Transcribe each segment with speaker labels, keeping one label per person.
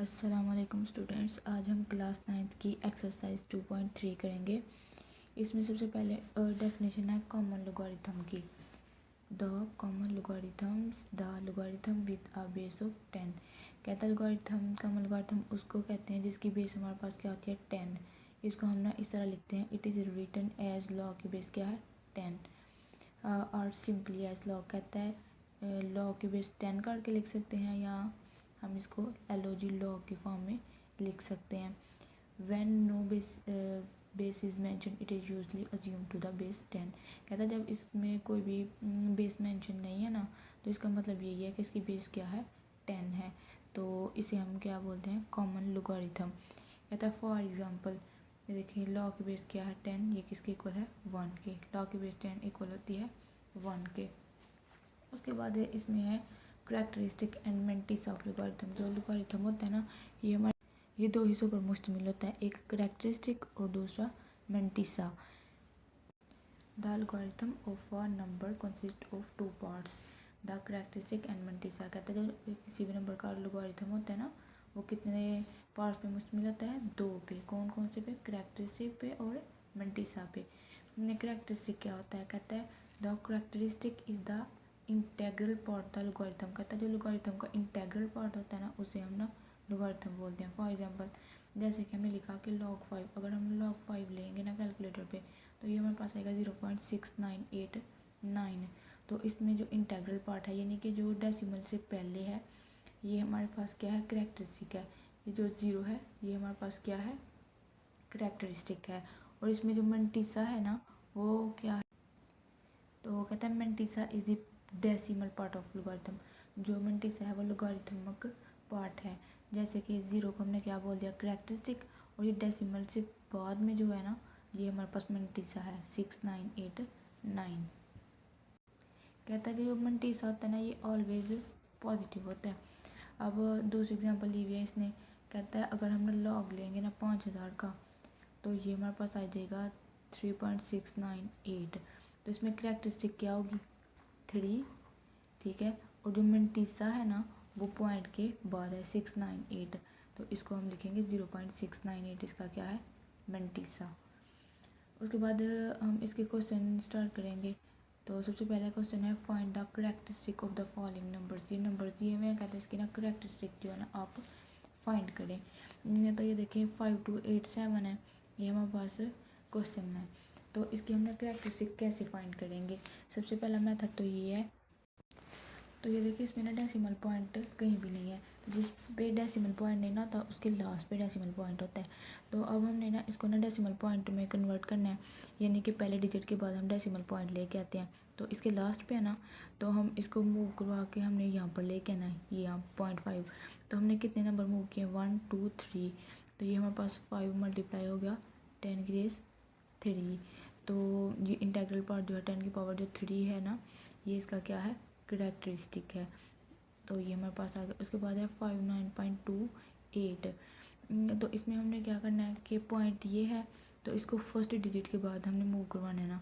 Speaker 1: अस्सलामुअलैकुम स्टूडेंट्स, आज हम क्लास 9th की एक्सरसाइज 2.3 करेंगे। इसमें सबसे पहले डेफिनेशन है कॉमन लोगारिथम की। The common logarithms the logarithm with a base of 10। कहता है लोगारिथम कॉमन लोगारिथम उसको कहते हैं जिसकी बेस हमारे पास क्या होती है 10। इसको हम ना इस तरह लिखते हैं, it is written as log की बेस क्या है 10 और सिंपली एज लॉग। कहता है लॉग की बेस 10 करके लिख सकते हैं या हम इसको एलओजी लॉग की फॉर्म में लिख सकते हैं। When no base is mention it is usually assume to the base 10। कहता है जब इसमें कोई भी बेस मेंशन नहीं है ना, तो इसका मतलब यही है कि इसकी बेस क्या है 10 है। तो इसे हम क्या बोलते हैं कॉमन लोगारिथम। कहता है फॉर एग्जांपल ये देखिए लॉग की बेस क्या है 10, ये किसके इक्वल है 1 के। लॉग की बेस 10 इक्वल होती है 1 के। उसके बाद इसमें है characteristic and mantis of logarithm. जो लोगारिथम होता है ना ये दो हिस्सों पर मुश्तमिल होता है, एक करैक्टरिस्टिक और दूसरा mantissa. The logarithm of a number consist of two parts, the characteristic and mantissa. कहता है जो किसी भी नंबर का लोगारिथम होता है ना वो कितने पार्ट्स पे मुश्तमिल होता है, दो पे। कौन कौन से पे, करैक्टरिस्टिक पे और मेंटिसा पे। करैक्टरिस्टिक क्या होता है, कहता है the characteristic is the integral part the logarithm. कहता है जो लोगारिथम का इंटेग्रल पार्ट होता है ना उसे हम ना लोगारिथम बोलते हैं। फॉर एग्जांपल जैसे कि हमने लिखा कि log 5, अगर हम log 5 लेंगे ना कैलकुलेटर पे तो ये हमारे पास आएगा 0.6989। तो इसमें जो इंटेग्रल पार्ट है यानी कि जो डेसिमल से पहले है ये हमारे पास क्या है करैक्टरिस्टिक है। ये जो 0 है ये हमारे पास क्या है करैक्टरिस्टिक है। और इसमें जो मेंटिसा है ना वो क्या है, तो कहता है mantissa is the decimal part of logarithm. जो मेंटिसा है वो लोगारिथमिक पार्ट है। जैसे कि 0 को हमने क्या बोल दिया करैक्टरिस्टिक, और ये डेसिमल से बाद में जो है ना ये हमारे पास मेंटिसा है 6989। कहता है कि जो मेंटिसा होता है ना ये ऑलवेज पॉजिटिव होता है। अब दूसरी एग्जांपल ली हुई है इसने। कहता है अगर हम लॉग लेंगे ना 5000 का तो ये हमारे पास आ जाएगा 3.698। तो इसमें करैक्टरिस्टिक क्या होगी 3, ठीक है। और जो मेंटिसा है ना वो पॉइंट के बाद है 698, तो इसको हम लिखेंगे 0.698। इसका क्या है मेंटिसा। उसके बाद हम इसके क्वेश्चन स्टार्ट करेंगे। तो सबसे पहला क्वेश्चन है find the characteristic of the following numbers. ये नंबर्स दिए हुए हैं, कहते हैं इसकी ना करैक्टरिस्टिक जो है ना आप फाइंड करें। तो ये देखिए 5287 है, ये हमारे पास क्वेश्चन है। तो इसकी हमने करैक्टरिस्टिक कैसे फाइंड करेंगे। सबसे पहला मेथड तो ये है, तो ये देखिए इसमें ना डेसिमल पॉइंट कहीं भी नहीं है, तो जिस पे डेसिमल पॉइंट नहीं ना होता उसके लास्ट पे डेसिमल पॉइंट होता है। तो अब हमने ना इसको ना डेसिमल पॉइंट में कन्वर्ट करना है, यानी कि पहले डिजिट के बाद हम डेसिमल पॉइंट लेके आते हैं। तो इसके लास्ट पे है ना तो हम इसको मूव करवा के हमने यहाँ पर लेके आना है, ये यहाँ 0.5। तो हमने कितने नंबर मूव किए 1 2 3, तो ये हमारे पास 5 मल्टीप्लाई हो गया 10 की रेस 3। तो ये इंटेग्रल पार्ट जो है 10 की पावर जो 3 है ना ये इसका क्या है करैक्टरिस्टिक है। तो ये हमारे पास आ गया। उसके बाद है 59.28। तो इसमें हमने क्या करना है कि पॉइंट ये है तो इसको फर्स्ट डिजिट के बाद हमने मूव करवाना है ना।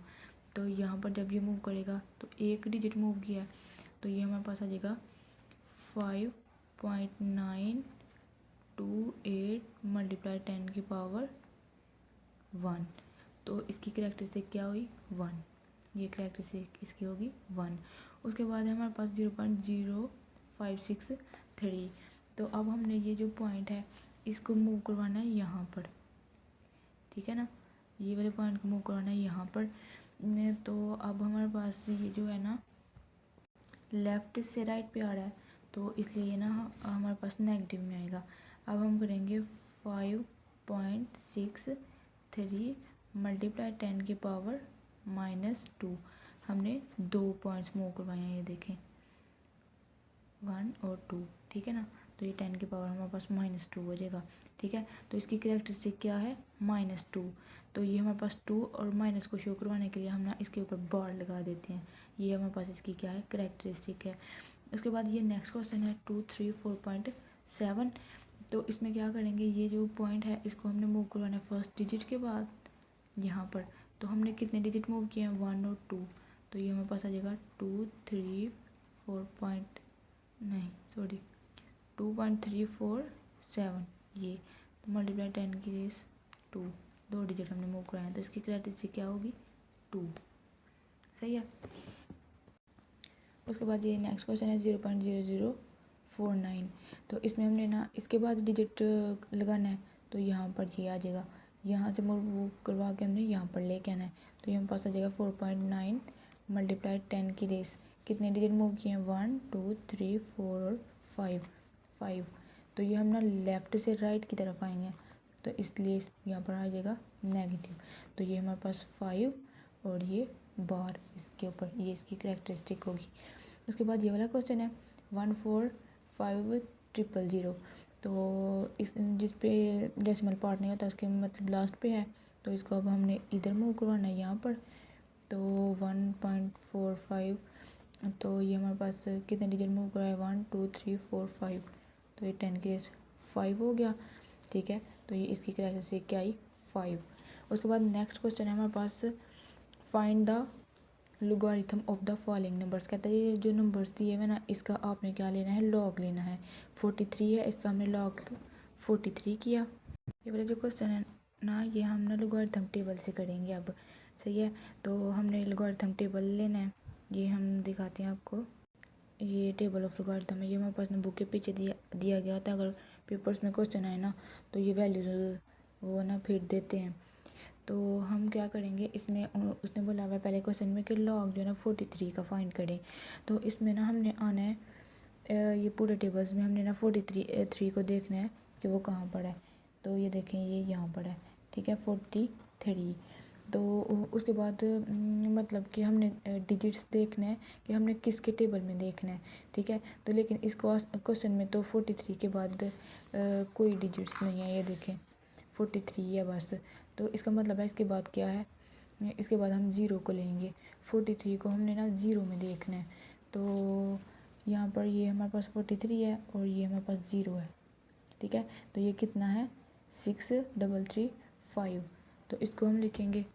Speaker 1: तो यहाँ पर जब ये मूव करेगा तो एक डिजिट मूव किया तो ये हमारे पास आ जाएगा 5.928 मल्टीप्लाई 10 की पावर 1। तो इसकी करैक्टरिस्टिक क्या हुई 1, ये करैक्टरिस्टिक इसकी होगी 1। उसके बाद है हमारे पास 0.0563। तो अब हमने ये जो पॉइंट है इसको मूव करवाना है यहाँ पर, ठीक है ना, ये वाले पॉइंट को मूव करवाना है यहाँ पर। तो अब हमारे पास ये जो है ना लेफ़्ट से राइट पे आ रहा है तो इसलिए ना हमारे पास नेगेटिव में आएगा। अब हम करेंगे 5.63 मल्टीप्लाई 10 की पावर -2। हमने 2 पॉइंट्स मूव करवाए हैं, ये देखें 1 और 2, ठीक है ना। तो ये 10 की पावर हमारे पास -2 हो जाएगा, ठीक है। तो इसकी करैक्टरिस्टिक क्या है -2। तो ये हमारे पास 2 और माइनस को शो करवाने के लिए हम ना इसके ऊपर बार लगा देते हैं। ये हमारे पास इसकी क्या है करैक्टरिस्टिक है। उसके बाद ये नेक्स्ट क्वेश्चन है 234.7। तो इसमें क्या करेंगे ये जो पॉइंट है इसको हमने मूव करवाना है फर्स्ट डिजिट के बाद यहाँ पर। तो हमने कितने डिजिट मूव किए हैं 1 और 2, तो ये हमारे पास आ जाएगा 2.34 7 ये, तो मल्टीप्लाई 10 की रेस 2, 2 डिजिट हमने मूव कराए हैं, तो इसकी कैरेक्टरिस्टिक क्या होगी 2। सही है। उसके बाद ये नेक्स्ट क्वेश्चन है 0.0049। तो इसमें हमने ना इसके बाद डिजिट लगाना है, तो यहाँ पर ये आ जाएगा, यहाँ से मूव करवा के हमने यहाँ पर लेके आना है, तो ये हमारे पास आ जाएगा 4.9 मल्टीप्लाई 10 की रेस, कितने डिजिट मूव किए हैं 1 2 3 4 और 5। तो ये हम ना लेफ़्ट से राइट की तरफ आएंगे, तो इसलिए यहाँ पर आ जाएगा नेगेटिव, तो ये हमारे पास 5 और ये बार इसके ऊपर, ये इसकी कैरेक्टरिस्टिक होगी। उसके बाद ये वाला क्वेश्चन है 14500, तो इस जिस पे डेसिमल पार्ट नहीं होता उसके मतलब लास्ट पे है, तो इसको अब हमने इधर मूव करवाना है यहाँ पर, तो 1.45, तो ये हमारे पास कितने डिजिट मूव करा है 1 2 3 4 5, तो ये 10 की 5 हो गया। ठीक है, तो ये इसकी कैरेक्टरिस्टिक क्या आई 5। उसके बाद नेक्स्ट क्वेश्चन है हमारे पास find the logarithm of the following numbers. कहता है ये जो नंबर्स दिए हुए ना इसका आपने क्या लेना है लॉग लेना है। 43 है, इसका हमने लॉग 43 किया। ये वाला जो क्वेश्चन है ना ये हम ना लोगारिथम टेबल से करेंगे अब। सही है, तो हमने लोगारिथम टेबल लेना है, ये हम दिखाते हैं आपको। ये टेबल ऑफ लोगारिथम है, ये हमारे पास ना बुक के पीछे दिया गया था। अगर पेपर्स में क्वेश्चन आए ना तो ये वैल्यूज वो ना फिर देते हैं। तो हम क्या करेंगे इसमें, उसने बोला हुआ है पहले क्वेश्चन में कि लॉग जो है ना 43 का फाइंड करें। तो इसमें ना हमने आना है ये पूरे टेबल्स में हमने ना 43 को देखना है कि वो कहाँ पर है। तो ये देखें ये यहाँ पर है, ठीक है 43। तो उसके बाद मतलब कि हमने डिजिट्स देखना है कि हमने किसके टेबल में देखना है। ठीक है, तो लेकिन इस क्वेश्चन में तो 43 के बाद कोई डिजिट्स नहीं है, ये देखें 43 है बस। तो इसका मतलब है इसके बाद क्या है, इसके बाद हम ज़ीरो को लेंगे। 43 को हमने ना ज़ीरो में देखना है, तो यहाँ पर ये हमारे पास 43 है और ये हमारे पास ज़ीरो है। ठीक है, तो ये कितना है 6335। तो इसको हम लिखेंगे